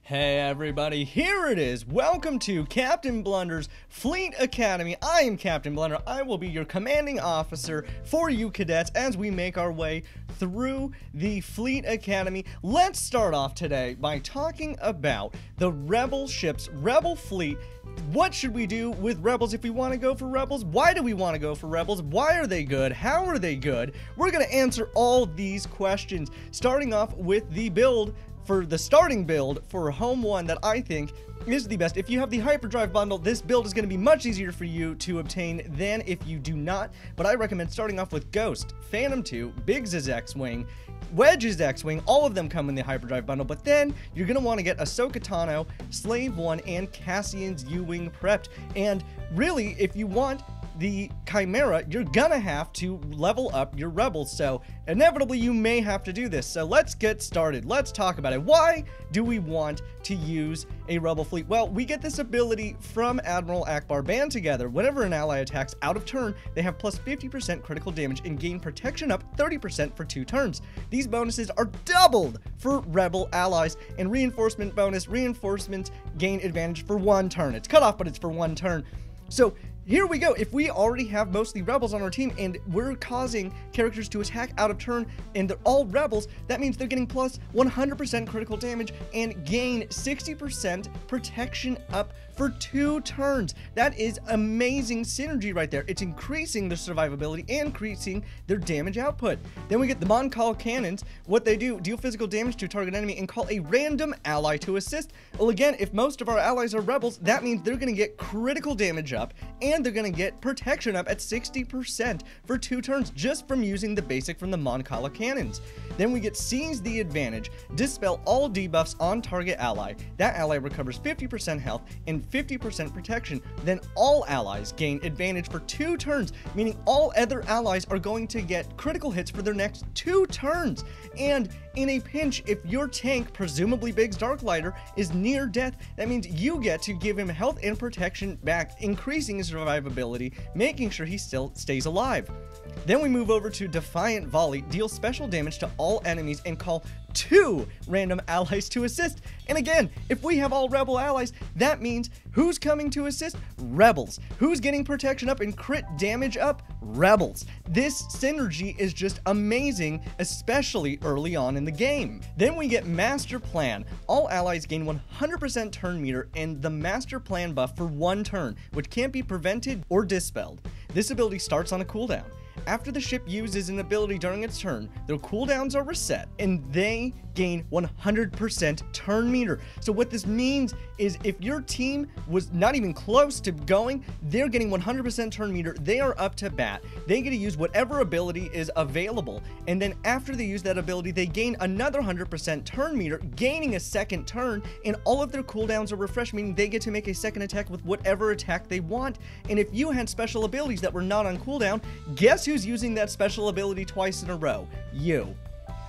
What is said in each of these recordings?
Hey everybody, here it is. Welcome to Captain Blunder's Fleet Academy. I am Captain Blunder. I will be your commanding officer for you cadets as we make our way through the Fleet Academy. Let's start off today by talking about the Rebel ships, Rebel fleet. What should we do with Rebels if we want to go for Rebels? Why do we want to go for Rebels? Why are they good? How are they good? We're going to answer all these questions, starting off with the build for the starting build for Home 1 that I think is the best. If you have the Hyperdrive bundle, this build is going to be much easier for you to obtain than if you do not, but I recommend starting off with Ghost, Phantom 2, Biggs' X-Wing, Wedge's X-Wing. All of them come in the Hyperdrive bundle, but then you're going to want to get Ahsoka Tano, Slave 1, and Cassian's U-Wing prepped. And really, if you want the Chimera, you're gonna have to level up your Rebels, so inevitably you may have to do this. So let's get started. Let's talk about it. Why do we want to use a Rebel fleet? Well, we get this ability from Admiral Akbar. Band together. Whenever an ally attacks out of turn, they have plus 50% critical damage and gain protection up 30% for 2 turns. These bonuses are doubled for Rebel allies, and reinforcement bonus, reinforcements gain advantage for 1 turn. It's cut off, but it's for 1 turn. So here we go. If we already have mostly Rebels on our team and we're causing characters to attack out of turn and they're all Rebels, that means they're getting plus 100% critical damage and gain 60% protection up for 2 turns. That is amazing synergy right there. It's increasing their survivability and increasing their damage output. Then we get the Mon Call cannons. What they do, deal physical damage to a target enemy and call a random ally to assist. Well, again, if most of our allies are Rebels, that means they're going to get critical damage up and they're going to get protection up at 60% for 2 turns just from using the basic from the Mon Call cannons. Then we get Seize the Advantage, dispel all debuffs on target ally. That ally recovers 50% health and 50% protection. Then all allies gain advantage for 2 turns, meaning all other allies are going to get critical hits for their next 2 turns. And in a pinch, if your tank, presumably Biggs Darklighter, is near death, that means you get to give him health and protection back, increasing his survivability, making sure he still stays alive. Then we move over to Defiant Volley, deal special damage to all enemies and call 2 random allies to assist. And again, if we have all Rebel allies, that means who's coming to assist? Rebels. Who's getting protection up and crit damage up? Rebels. This synergy is just amazing, especially early on in the game. Then we get Master Plan. All allies gain 100% turn meter and the Master Plan buff for 1 turn, which can't be prevented or dispelled. This ability starts on a cooldown. After the ship uses an ability during its turn, their cooldowns are reset, and they gain 100% turn meter. So what this means is if your team was not even close to going, they're getting 100% turn meter. They are up to bat. They get to use whatever ability is available, and then after they use that ability, they gain another 100% turn meter, gaining a second turn, and all of their cooldowns are refreshed, meaning they get to make a second attack with whatever attack they want. And if you had special abilities that were not on cooldown, guess who's using that special ability twice in a row? You.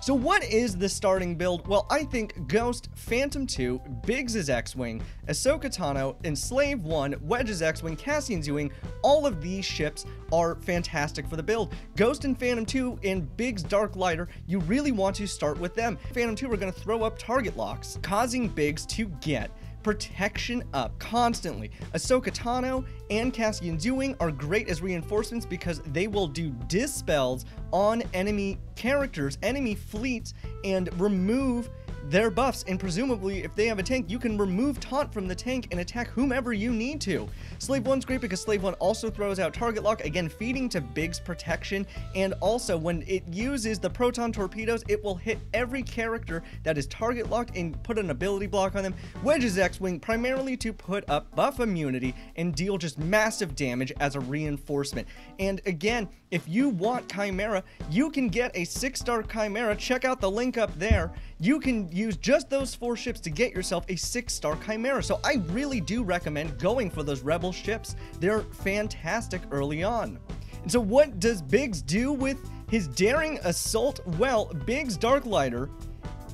So what is the starting build? Well, I think Ghost, Phantom 2, Biggs' X-Wing, Ahsoka Tano, and Slave 1, Wedge's X-Wing, Cassian's U-Wing, all of these ships are fantastic for the build. Ghost and Phantom 2 and Biggs Darklighter, you really want to start with them. Phantom 2 are going to throw up target locks, causing Biggs to get protection up constantly. Ahsoka Tano and Cassian's U-Wing are great as reinforcements because they will do dispels on enemy characters, enemy fleets, and remove their buffs, and presumably if they have a tank, you can remove taunt from the tank and attack whomever you need to. Slave 1's great because Slave 1 also throws out target lock, again feeding to Biggs protection, and also when it uses the proton torpedoes, it will hit every character that is target locked and put an ability block on them. Wedge's X-Wing primarily to put up buff immunity and deal just massive damage as a reinforcement. And again, if you want Chimera, you can get a 6-star Chimera. Check out the link up there. You can use just those 4 ships to get yourself a 6-star Chimera. So I really do recommend going for those Rebel ships. They're fantastic early on. And so what does Biggs do with his daring assault? Well, Biggs Darklighter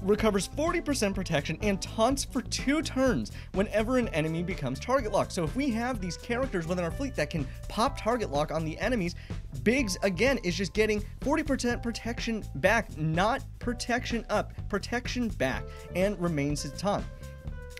recovers 40% protection and taunts for 2 turns whenever an enemy becomes target locked. So if we have these characters within our fleet that can pop target lock on the enemies, Biggs, again, is just getting 40% protection back, not protection up, protection back, and remains his taunt.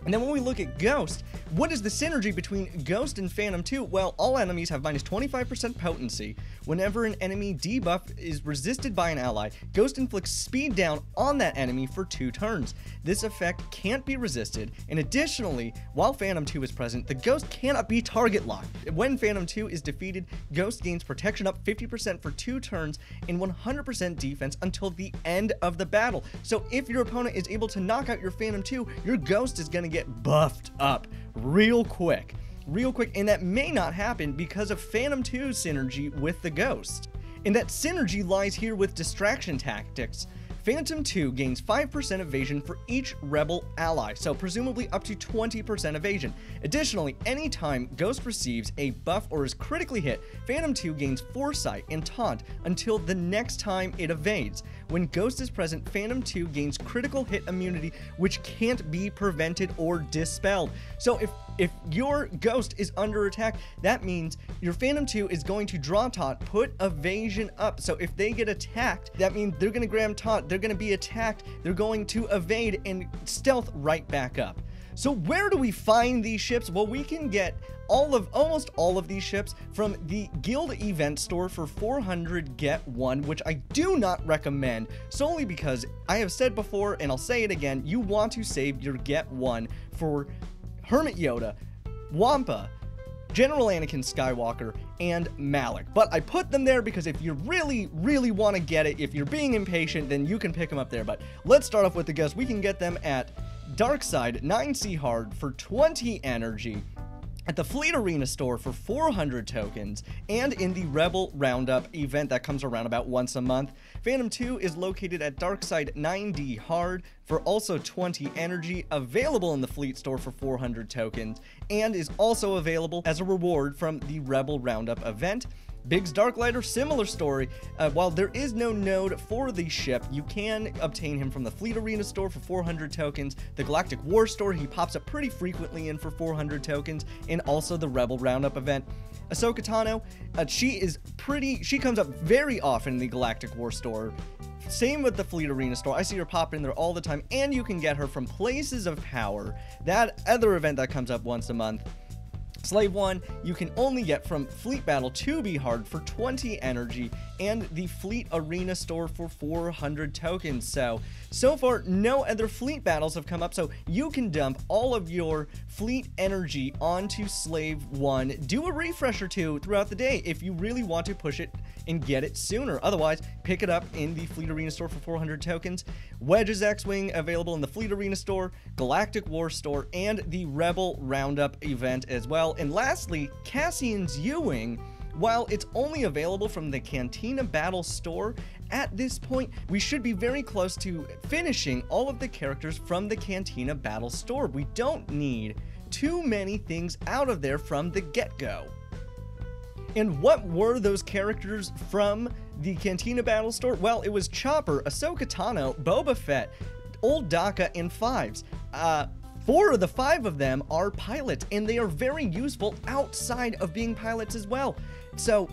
And then when we look at Ghost, what is the synergy between Ghost and Phantom 2? Well, all enemies have minus 25% potency. Whenever an enemy debuff is resisted by an ally, Ghost inflicts speed down on that enemy for 2 turns. This effect can't be resisted, and additionally, while Phantom 2 is present, the Ghost cannot be target locked. When Phantom 2 is defeated, Ghost gains protection up 50% for 2 turns and 100% defense until the end of the battle. So if your opponent is able to knock out your Phantom 2, your Ghost is going to get buffed up real quick, and that may not happen because of Phantom 2's synergy with the Ghost. And that synergy lies here with distraction tactics. Phantom 2 gains 5% evasion for each rebel ally, so presumably up to 20% evasion. Additionally, anytime Ghost receives a buff or is critically hit, Phantom 2 gains Foresight and Taunt until the next time it evades. When Ghost is present, Phantom 2 gains critical hit immunity, which can't be prevented or dispelled. So if your Ghost is under attack, that means your Phantom 2 is going to draw Taunt, put evasion up. So if they get attacked, that means they're going to grab Taunt, they're going to be attacked, they're going to evade and stealth right back up. So where do we find these ships? Well, we can get almost all of these ships from the Guild event store for 400 get 1, which I do not recommend, solely because I have said before, and I'll say it again, you want to save your get 1 for Hermit Yoda, Wampa, General Anakin Skywalker, and Malik. But I put them there because if you really want to get it, if you're being impatient, then you can pick them up there. But let's start off with the Ghost. We can get them at Darkside 9C Hard for 20 energy, at the Fleet Arena store for 400 tokens, and in the Rebel Roundup event that comes around about once a month. Phantom 2 is located at Darkside 9D Hard for also 20 energy, available in the Fleet store for 400 tokens, and is also available as a reward from the Rebel Roundup event. Biggs Darklighter, similar story. While there is no node for the ship, you can obtain him from the Fleet Arena store for 400 tokens, the Galactic War store he pops up pretty frequently in for 400 tokens, and also the Rebel Roundup event. Ahsoka Tano, she comes up very often in the Galactic War store. Same with the Fleet Arena store. I see her pop in there all the time, and you can get her from Places of Power, that other event that comes up once a month. Slave 1, you can only get from Fleet Battle 2B Hard for 20 energy, and the Fleet Arena store for 400 tokens. So far, no other fleet battles have come up, so you can dump all of your fleet energy onto Slave 1. Do a refresh or two throughout the day if you really want to push it and get it sooner. Otherwise, pick it up in the Fleet Arena store for 400 tokens. Wedge's X-Wing available in the Fleet Arena store, Galactic War store, and the Rebel Roundup event as well. And lastly, Cassian's U-Wing, while it's only available from the Cantina Battle store, at this point, we should be very close to finishing all of the characters from the Cantina Battle store. We don't need too many things out of there from the get-go. And what were those characters from the Cantina Battle store? Well, it was Chopper, Ahsoka Tano, Boba Fett, Old Daka, and Fives. 4 of the 5 of them are pilots, and they are very useful outside of being pilots as well. So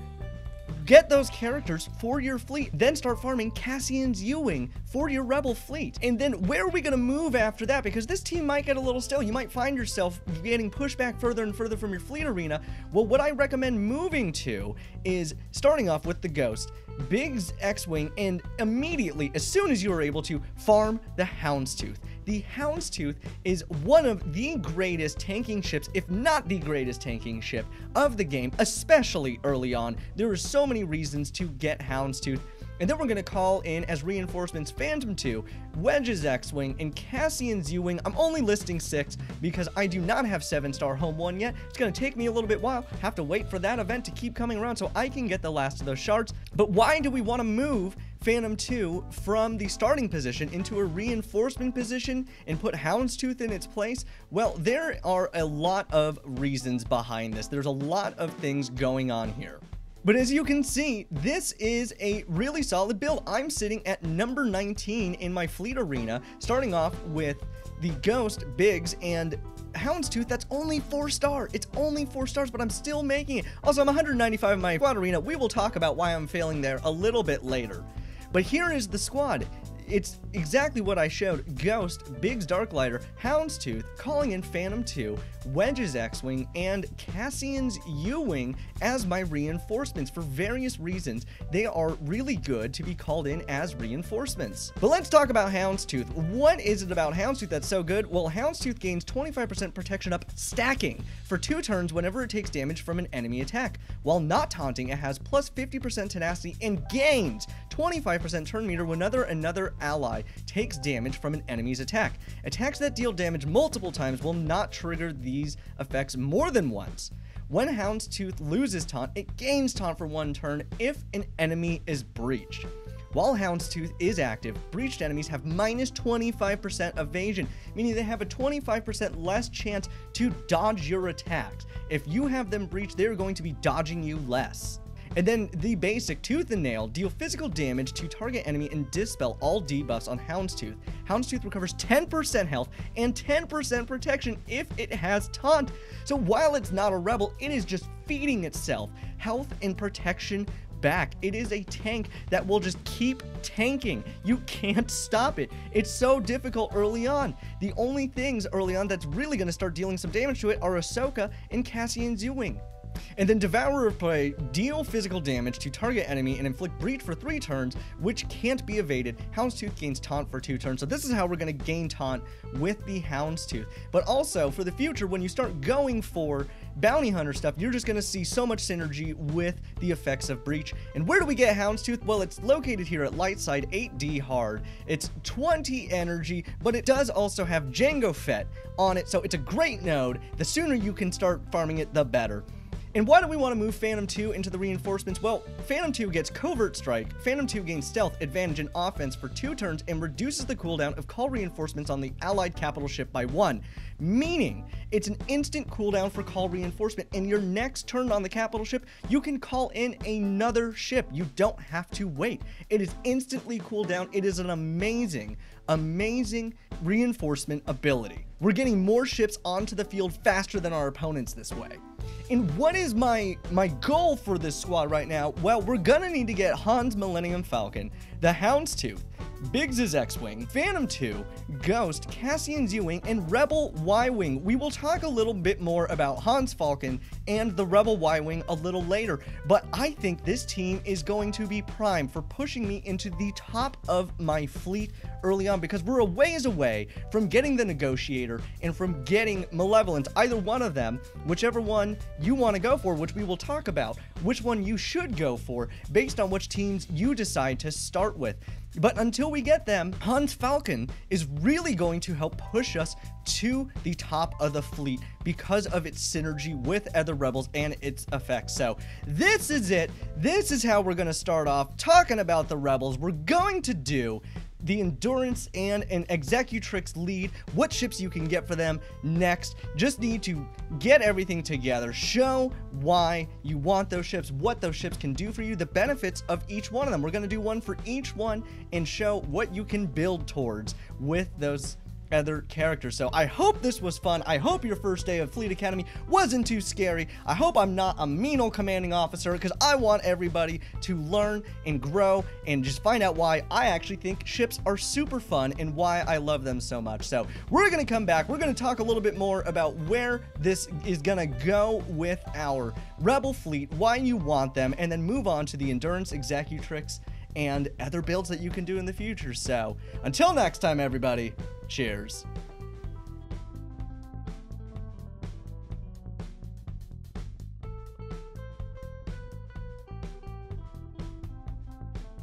get those characters for your fleet, then start farming Cassian's U-Wing for your Rebel fleet. And then where are we going to move after that? Because this team might get a little stale. You might find yourself getting pushed back further and further from your fleet arena. Well, what I recommend moving to is starting off with the Ghost, Biggs X-Wing, and immediately, as soon as you are able to, farm the Houndstooth. The Houndstooth is one of the greatest tanking ships, if not the greatest tanking ship of the game, especially early on. There are so many reasons to get Houndstooth. And then we're going to call in as reinforcements Phantom 2, Wedge's X-Wing, and Cassian's U-Wing. I'm only listing 6 because I do not have 7-star Home 1 yet. It's going to take me a little bit while. Have to wait for that event to keep coming around so I can get the last of those shards. But why do we want to move Phantom 2 from the starting position into a reinforcement position and put Houndstooth in its place? Well, there are a lot of reasons behind this. There's a lot of things going on here. But as you can see, this is a really solid build. I'm sitting at number 19 in my fleet arena, starting off with the Ghost, Biggs, and Houndstooth. That's only 4-star. It's only 4 stars, but I'm still making it. Also, I'm 195 in my squad arena. We will talk about why I'm failing there a little bit later. But here is the squad. it's exactly what I showed. Ghost, Biggs Darklighter, Houndstooth, calling in Phantom 2, Wedge's X-Wing, and Cassian's U-Wing as my reinforcements. For various reasons, they are really good to be called in as reinforcements. But let's talk about Houndstooth. What is it about Houndstooth that's so good? Well, Houndstooth gains 25% protection up stacking for 2 turns whenever it takes damage from an enemy attack. While not taunting, it has plus 50% tenacity and gains 25% turn meter whenever another ally takes damage from an enemy's attack. Attacks that deal damage multiple times will not trigger these effects more than once. When Houndstooth loses taunt, it gains taunt for 1 turn if an enemy is breached. While Houndstooth is active, breached enemies have minus 25% evasion, meaning they have a 25% less chance to dodge your attacks. If you have them breached, they're going to be dodging you less. And then the basic Tooth and Nail, deal physical damage to target enemy and dispel all debuffs on Houndstooth. Houndstooth recovers 10% health and 10% protection if it has taunt. So while it's not a rebel, it is just feeding itself health and protection back. It is a tank that will just keep tanking. You can't stop it. It's so difficult early on. The only things early on that's really going to start dealing some damage to it are Ahsoka and Cassian's U-Wing. And then Devourer of Prey, deal physical damage to target enemy and inflict breach for 3 turns, which can't be evaded. Houndstooth gains taunt for 2 turns, so this is how we're going to gain taunt with the Houndstooth. But also, for the future, when you start going for bounty hunter stuff, you're just going to see so much synergy with the effects of breach. And where do we get Houndstooth? Well, it's located here at Lightside 8D hard. It's 20 energy, but it does also have Jango Fett on it, so it's a great node. The sooner you can start farming it, the better. And why do we want to move Phantom 2 into the reinforcements? Well, Phantom 2 gets Covert Strike, Phantom 2 gains Stealth, Advantage, and Offense for 2 turns and reduces the cooldown of call reinforcements on the allied capital ship by 1. Meaning, it's an instant cooldown for call reinforcement, and your next turn on the capital ship, you can call in another ship. You don't have to wait. It is instantly cooldown. It is an amazing reinforcement ability. We're getting more ships onto the field faster than our opponents this way. And what is my goal for this squad right now? Well, we're gonna need to get Han's Millennium Falcon, the Houndstooth, Biggs' X-Wing, Phantom 2, Ghost, Cassian's U-Wing, and Rebel Y-Wing. We will talk a little bit more about Han's Falcon and the Rebel Y-Wing a little later, but I think this team is going to be prime for pushing me into the top of my fleet early on, because we're a ways away from getting the Negotiator and from getting Malevolence, either one of them, whichever one you want to go for, which we will talk about, which one you should go for based on which teams you decide to start with. But until we get them, Han's Falcon is really going to help push us to the top of the fleet because of its synergy with other rebels and its effects. So this is it. This is how we're going to start off talking about the rebels. We're going to do the Endurance and an Executrix lead, what ships you can get for them next. Just need to get everything together, show why you want those ships, what those ships can do for you, the benefits of each one of them. We're going to do one for each one and show what you can build towards with those other characters. So I hope this was fun. I hope your first day of Fleet Academy wasn't too scary. I hope I'm not a mean old commanding officer, because I want everybody to learn and grow and just find out why I actually think ships are super fun and why I love them so much. So we're going to come back. We're going to talk a little bit more about where this is going to go with our Rebel fleet, why you want them, and then move on to the Endurance, Executrix, and other builds that you can do in the future. So until next time, everybody, cheers.